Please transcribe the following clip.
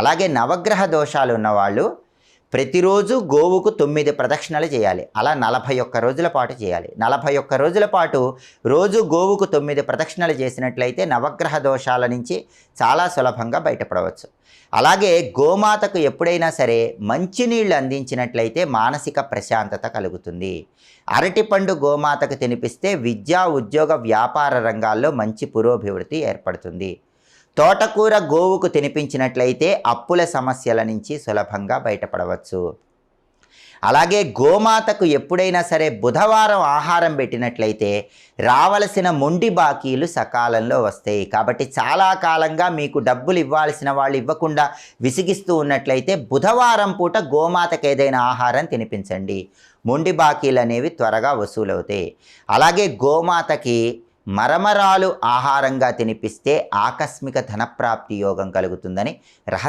అలాగే నవగ్రహ దోషాలు ఉన్నవాళ్ళు ప్రతిరోజు గోవుకు 9 ప్రదక్షిణలు చేయాలి. అలా 41 రోజుల పాటు చేయాలి. 41 రోజుల పాటు రోజు గోవుకు 9 ప్రదక్షిణలు చేసినట్లయితే నవగ్రహ దోషాల నుంచి చాలా సులభంగా బయటపడవచ్చు. అలాగే గోమాతకు ఎప్పుడైనా సరే మంచినీళ్ళు అందించినట్లయితే మానసిక ప్రశాంతత కలుగుతుంది. అరటిపండు గోమాతకు తినిపిస్తే విద్యా, ఉద్యోగ, వ్యాపార రంగాల్లో మంచి పురోభివృద్ధి ఏర్పడుతుంది. తోటకూర గోవుకు తినిపించినట్లయితే అప్పుల సమస్యల నుంచి సులభంగా బయటపడవచ్చు. అలాగే గోమాతకు ఎప్పుడైనా సరే బుధవారం ఆహారం పెట్టినట్లయితే రావలసిన మొండి బాకీలు సకాలంలో వస్తాయి. కాబట్టి చాలా కాలంగా మీకు డబ్బులు ఇవ్వాల్సిన వాళ్ళు ఇవ్వకుండా విసిగిస్తూ ఉన్నట్లయితే బుధవారం పూట గోమాతకు ఏదైనా ఆహారం తినిపించండి. మొండి బాకీలు అనేవి త్వరగా వసూలవుతాయి. అలాగే గోమాతకి మరమరాలు ఆహారంగా తినిపిస్తే ఆకస్మిక ధనప్రాప్తి యోగం కలుగుతుందని రహస్య